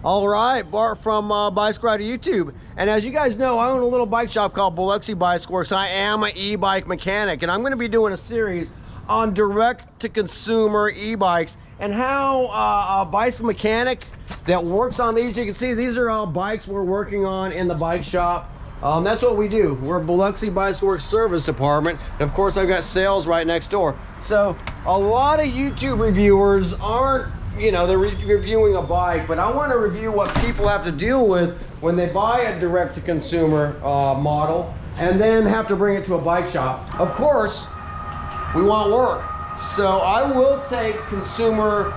All right, Bart from Bicycle Rider YouTube. And as you guys know, I own a little bike shop called Biloxi Bicycle Works. I am an e-bike mechanic, and I'm going to be doing a series on direct-to-consumer e-bikes and how a bicycle mechanic that works on these. You can see these are all bikes we're working on in the bike shop. That's what we do. We're Biloxi Bicycle Works Service Department. And of course, I've got sales right next door. So a lot of YouTube reviewers aren't, you know, they're reviewing a bike, but I want to review what people have to deal with when they buy a direct-to-consumer model and then have to bring it to a bike shop. Of course, we want work. So I will take consumer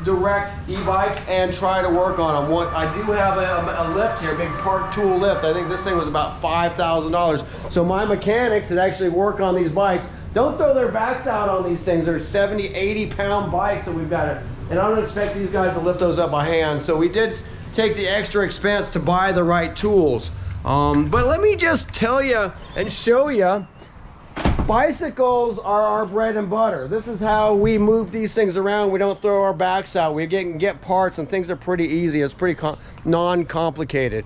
direct e-bikes and try to work on them. I do have a lift here, a big Park Tool lift. I think this thing was about $5,000. So my mechanics that actually work on these bikes don't throw their backs out on these things. They're 70, 80-pound bikes that we've got to, and I don't expect these guys to lift those up by hand. So we did take the extra expense to buy the right tools. But let me just tell you and show you, bicycles are our bread and butter. This is how we move these things around. We don't throw our backs out. We can get parts, and things are pretty easy. It's pretty non-complicated.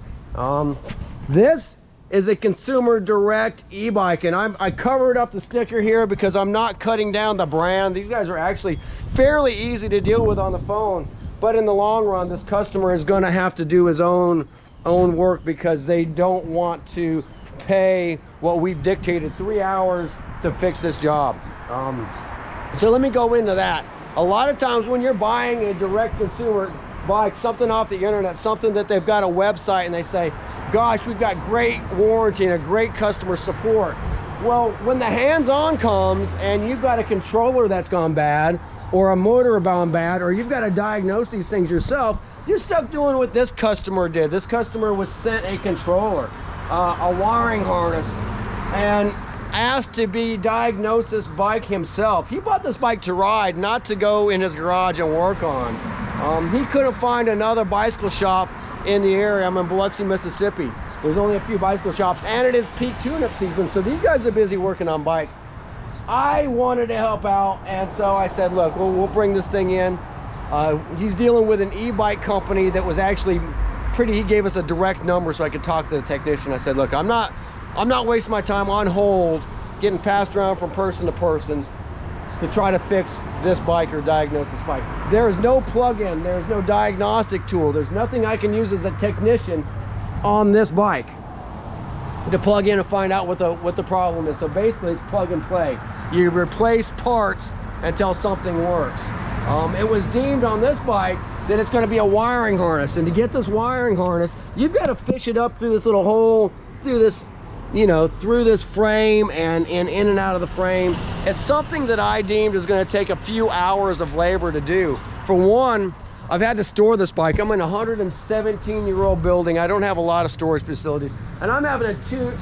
This is a consumer direct e-bike, and I covered up the sticker here because I'm not cutting down the brand. These guys are actually fairly easy to deal with on the phone, but in the long run, this customer is going to have to do his own work because they don't want to pay what we've dictated, 3 hours to fix this job. So let me go into that. A lot of times when you're buying a direct consumer bike, something off the internet, something that they've got a website and they say, gosh, we've got great warranty and a great customer support. Well, when the hands-on comes and you've got a controller that's gone bad or a motor gone bad, or you've got to diagnose these things yourself, you're stuck doing what this customer did. This customer was sent a controller, a wiring harness, and asked to be diagnosed this bike himself. He bought this bike to ride, not to go in his garage and work on. He couldn't find another bicycle shop in the area. I'm in Biloxi, Mississippi. There's only a few bicycle shops, and it is peak tune-up season, so these guys are busy working on bikes. I wanted to help out, and so I said, look, we'll bring this thing in. He's dealing with an e-bike company that was actually he gave us a direct number so I could talk to the technician. I said, look, I'm not wasting my time on hold, getting passed around from person to person to try to fix this bike or diagnose this bike. There is no plug-in, there's no diagnostic tool, there's nothing I can use as a technician on this bike to plug in and find out what the problem is. So basically it's plug and play. You replace parts until something works. It was deemed on this bike that it's going to be a wiring harness, and to get this wiring harness, you've got to fish it up through this little hole, through this, you know, through this frame and in and out of the frame. It's something that I deemed is going to take a few hours of labor to do. For one, I've had to store this bike. I'm in a 117-year-old building. I don't have a lot of storage facilities, and I'm having to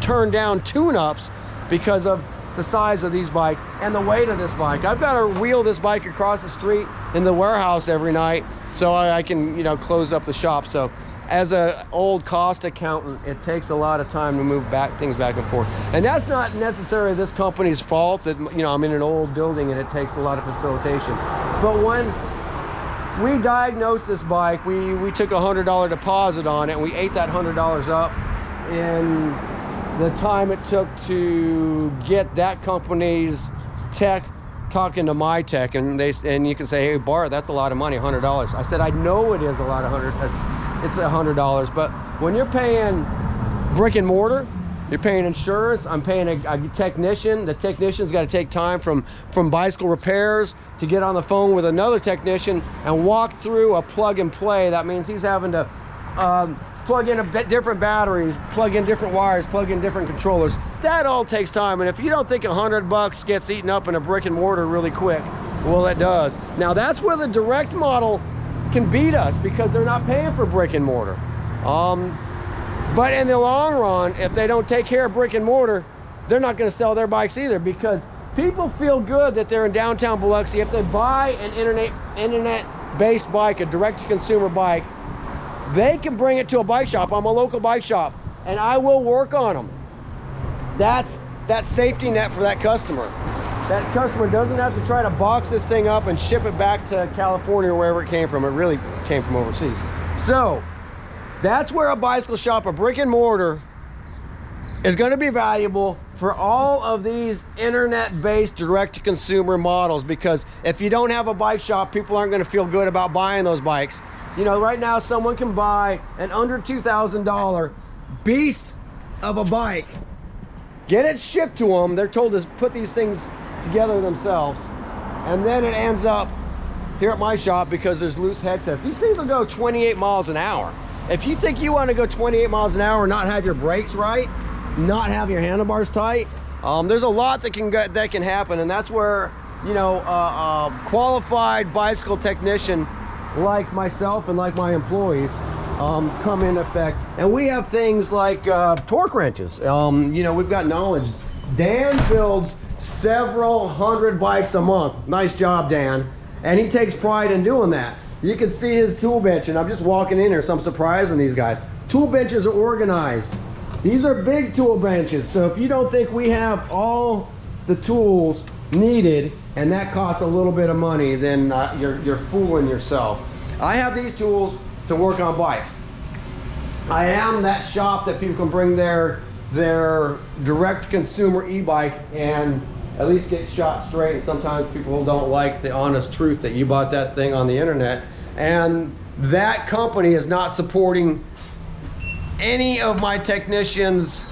turn down tune-ups because of the size of these bikes and the weight of this bike. I've got to wheel this bike across the street in the warehouse every night so I can, you know, close up the shop. So as an old cost accountant, it takes a lot of time to move things back and forth. And that's not necessarily this company's fault that, you know, I'm in an old building and it takes a lot of facilitation. But when we diagnosed this bike, we took a $100 deposit on it, and we ate that $100 up in the time it took to get that company's tech talking to my tech, and you can say, hey Bart, that's a lot of money, $100. I said, I know it is a lot of it's $100, but when you're paying brick and mortar, you're paying insurance, I'm paying a technician. The technician's got to take time from bicycle repairs to get on the phone with another technician and walk through a plug and play. That means he's having to plug in different batteries, plug in different wires, plug in different controllers. That all takes time, and if you don't think $100 gets eaten up in a brick and mortar really quick, well, it does. Now that's where the direct model can beat us, because they're not paying for brick and mortar. But in the long run, if they don't take care of brick and mortar, they're not going to sell their bikes either, because people feel good that they're in downtown Biloxi. If they buy an internet-based bike, a direct-to-consumer bike, they can bring it to a bike shop. I'm a local bike shop, and I will work on them. That's that safety net for that customer. that customer doesn't have to try to box this thing up and ship it back to California or wherever it came from. It really came from overseas. So that's where a bicycle shop, a brick and mortar, is going to be valuable for all of these internet-based direct-to-consumer models, because if you don't have a bike shop, people aren't going to feel good about buying those bikes. You know, right now someone can buy an under $2,000 beast of a bike, get it shipped to them, they're told to put these things together themselves, and then it ends up here at my shop because there's loose headsets. These things will go 28 miles an hour. If you think you want to go 28 miles an hour and not have your brakes right, not have your handlebars tight, there's a lot that can happen, and that's where, you know, qualified bicycle technician like myself and like my employees come in effect. And we have things like torque wrenches. You know, we've got knowledge. Dan builds several hundred bikes a month. Nice job, Dan. And he takes pride in doing that. You can see his tool bench, and I'm just walking in here, so I'm surprising these guys. Tool benches are organized. These are big tool benches, so if you don't think we have all the tools needed, and that costs a little bit of money, then you're fooling yourself. I have these tools to work on bikes. I am that shop that people can bring their direct consumer e-bike and at least get shot straight. And sometimes people don't like the honest truth that you bought that thing on the internet, and that company is not supporting any of my technicians'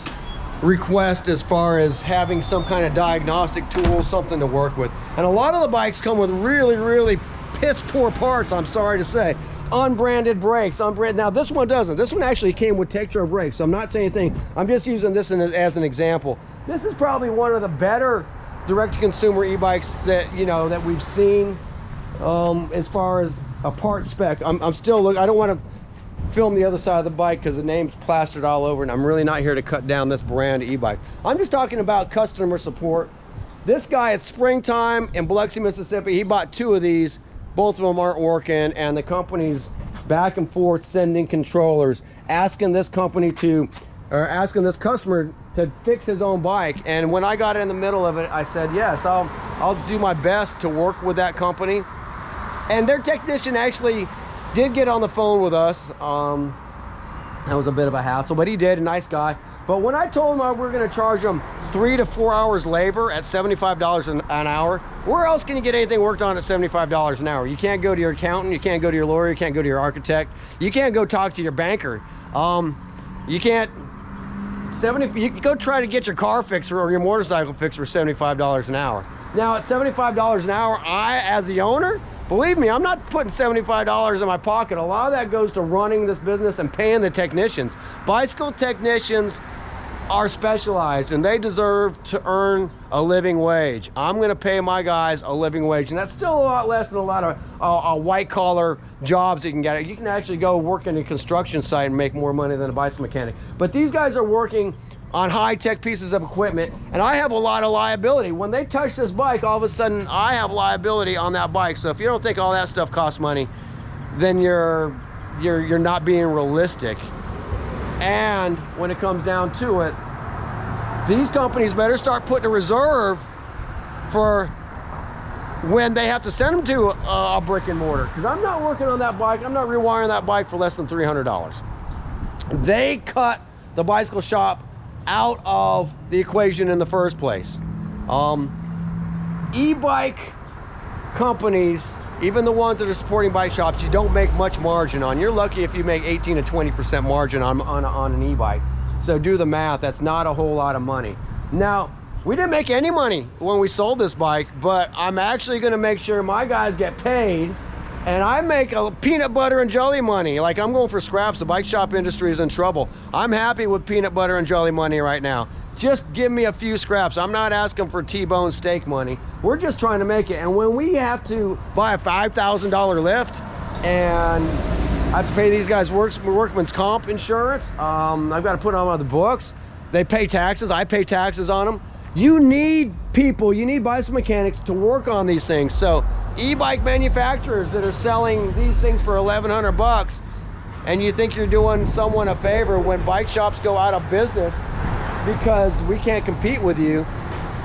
request as far as having some kind of diagnostic tool, something to work with. And a lot of the bikes come with really piss poor parts, I'm sorry to say. Unbranded brakes, now this one doesn't. This one actually came with Tektro brakes, so I'm not saying anything. I'm just using this as an example. This is probably one of the better direct-to-consumer e-bikes that, you know, that we've seen as far as a part spec. I'm still looking. I don't want to film the other side of the bike because the name's plastered all over, and I'm really not here to cut down this brand e-bike. I'm just talking about customer support. This guy at springtime in Biloxi, Mississippi, he bought 2 of these. Both of them aren't working, and the company's back and forth sending controllers, asking this company to, or asking this customer to fix his own bike. And when I got in the middle of it, I said, yes, I'll do my best to work with that company. And their technician actually did get on the phone with us. That was a bit of a hassle, but he did, a nice guy. But when I told him we're gonna charge him 3 to 4 hours labor at $75 an hour, where else can you get anything worked on at $75 an hour? You can't go to your accountant, you can't go to your lawyer, you can't go to your architect, you can't go talk to your banker. You can't, you can go try to get your car fixed or your motorcycle fixed for $75 an hour. Now at $75 an hour, I, as the owner, believe me, I'm not putting $75 in my pocket. A lot of that goes to running this business and paying the technicians. Bicycle technicians are specialized, and they deserve to earn a living wage. I'm gonna pay my guys a living wage, and that's still a lot less than a lot of white collar jobs you can get. You can actually go work in a construction site and make more money than a bicycle mechanic. But these guys are working on high-tech pieces of equipment, and I have a lot of liability. When they touch this bike, all of a sudden I have liability on that bike. So if you don't think all that stuff costs money, then you're not being realistic. And when it comes down to it, these companies better start putting a reserve for when they have to send them to a brick and mortar. Because I'm not working on that bike, I'm not rewiring that bike for less than $300. They cut the bicycle shop out of the equation in the first place. E-bike companies, even the ones that are supporting bike shops, you don't make much margin on. You're lucky if you make 18 to 20% margin on an e-bike. So do the math, that's not a whole lot of money. Now, we didn't make any money when we sold this bike, but I'm actually gonna make sure my guys get paid, and I make a peanut butter and jelly money. Like, I'm going for scraps. The bike shop industry is in trouble. I'm happy with peanut butter and jelly money right now. Just give me a few scraps. I'm not asking for T-bone steak money. We're just trying to make it. And when we have to buy a $5,000 lift and I have to pay these guys workman's comp insurance, I've got to put them on the books. They pay taxes, I pay taxes on them. You need people, you need bicycle mechanics to work on these things. So e-bike manufacturers that are selling these things for 1,100 bucks, and you think you're doing someone a favor when bike shops go out of business because we can't compete with you,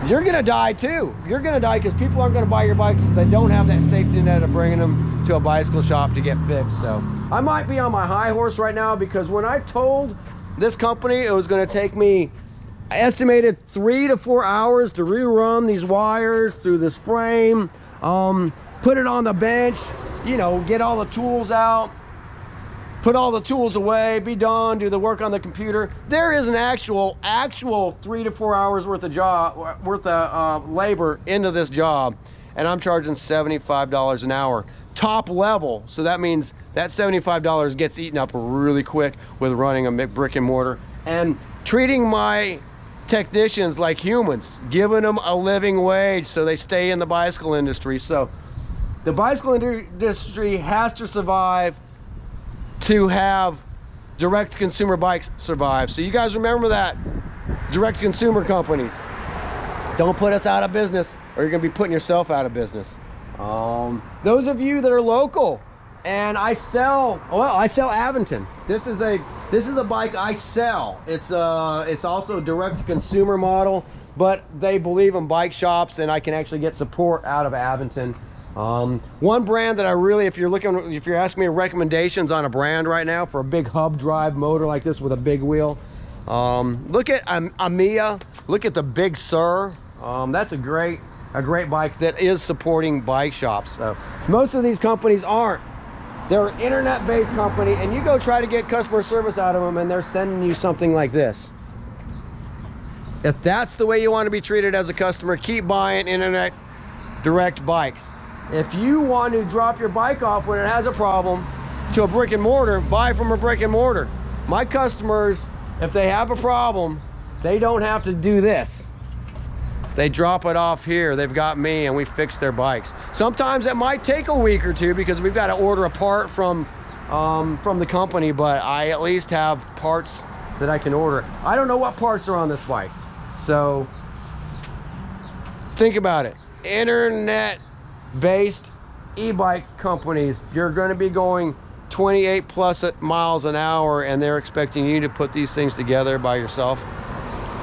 you're gonna die too. You're gonna die because people aren't gonna buy your bikes if they don't have that safety net of bringing them to a bicycle shop to get fixed. So I might be on my high horse right now, because when I told this company it was gonna take me, I estimated 3 to 4 hours to rerun these wires through this frame, put it on the bench, you know, get all the tools out, put all the tools away, be done, do the work on the computer. There is an actual 3 to 4 hours worth of labor into this job, and I'm charging $75 an hour, top level. So that means that $75 gets eaten up really quick with running a brick and mortar and treating my technicians like humans, giving them a living wage so they stay in the bicycle industry. So the bicycle industry has to survive to have direct-to-consumer bikes survive. So you guys remember that, direct-to-consumer companies. Don't put us out of business, or you're gonna be putting yourself out of business. Those of you that are local, and I sell Aventyn. This is a bike I sell. It's also a direct-to-consumer model, but they believe in bike shops, and I can actually get support out of Aventyn. One brand that I really, if you're asking me recommendations on a brand right now for a big hub drive motor like this with a big wheel, look at Amiya. Look at the Big Sur. That's a great bike that is supporting bike shops. So most of these companies aren't. They're an internet-based company, and you go try to get customer service out of them, and they're sending you something like this. If that's the way you want to be treated as a customer, keep buying internet direct bikes. If you want to drop your bike off when it has a problem to a brick and mortar, buy from a brick and mortar. My customers, if they have a problem, they don't have to do this. They drop it off here. They've got me, and we fix their bikes. Sometimes it might take a week or two because we've got to order a part from the company, but I at least have parts that I can order. I don't know what parts are on this bike. So think about it. Internet-based e-bike companies, you're going to be going 28 plus miles an hour, and they're expecting you to put these things together by yourself.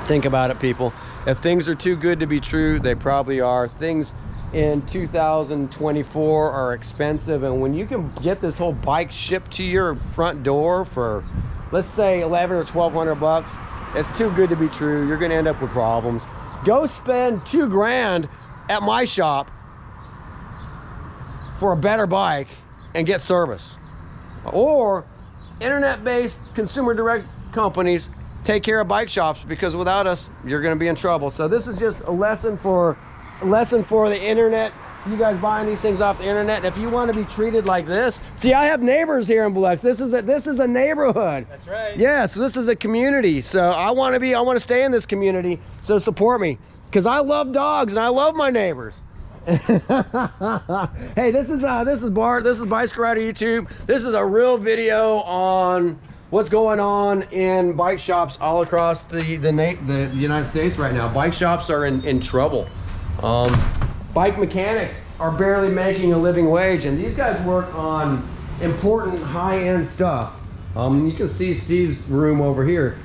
Think about it, people. If things are too good to be true, they probably are. Things in 2024 are expensive, and when you can get this whole bike shipped to your front door for, let's say, 11 or 1200 bucks, it's too good to be true. You're going to end up with problems. Go spend $2 grand at my shop for a better bike and get service. Or internet-based consumer direct companies take care of bike shops, because without us, you're going to be in trouble. So this is just a lesson for the internet. You guys buying these things off the internet. If you want to be treated like this, see, I have neighbors here in Biloxi. This is a neighborhood. That's right. Yeah, so this is a community. So I want to stay in this community. So support me, because I love dogs and I love my neighbors. Hey, this is Bart. This is Bicycle Rider YouTube. This is a real video on what's going on in bike shops all across the United States right now. Bike shops are in trouble. Bike mechanics are barely making a living wage, and these guys work on important high-end stuff. You can see Steve's room over here.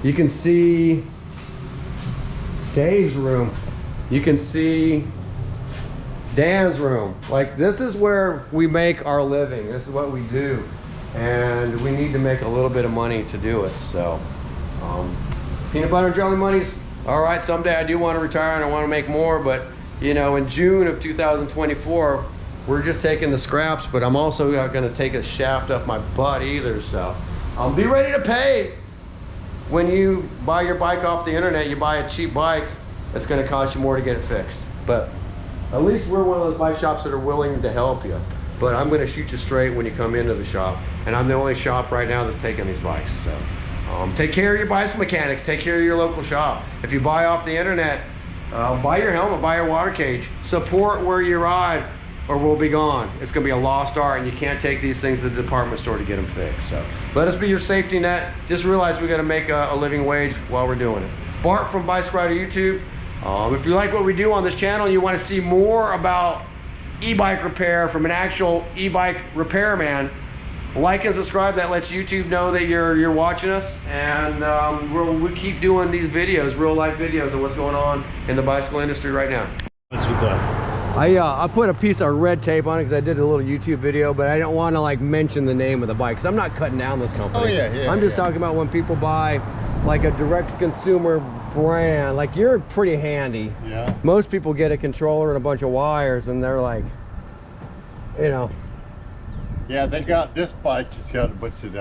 You can see Dave's room. You can see Dan's room. Like, this is where we make our living. This is what we do. And we need to make a little bit of money to do it. So peanut butter and jelly money's all right. Someday I do want to retire and I want to make more, but you know, in June of 2024 we're just taking the scraps, but I'm also not going to take a shaft off my butt either. So be ready to pay. When you buy your bike off the internet, you buy a cheap bike, it's going to cost you more to get it fixed. But at least we're one of those bike shops that are willing to help you. But I'm going to shoot you straight when you come into the shop. And I'm the only shop right now that's taking these bikes. So take care of your bicycle mechanics. Take care of your local shop. If you buy off the internet, buy your helmet, buy your water cage. Support where you ride, or we'll be gone. It's going to be a lost art, and you can't take these things to the department store to get them fixed. So let us be your safety net. Just realize we got to make a living wage while we're doing it. Bart from Bicycle Rider YouTube. If you like what we do on this channel and you want to see more about e-bike repair from an actual e-bike repairman, Like and subscribe. That lets YouTube know that you're watching us, and we keep doing these videos, real life videos of what's going on in the bicycle industry right now. I put a piece of red tape on it because I did a little YouTube video, but I don't want to like mention the name of the bike because I'm not cutting down this company. Oh yeah. I'm just talking about when people buy like a direct consumer brand, like you're pretty handy. Yeah. Most people get a controller and a bunch of wires and they're like, you know. Yeah, they got this bike. It's got what's it?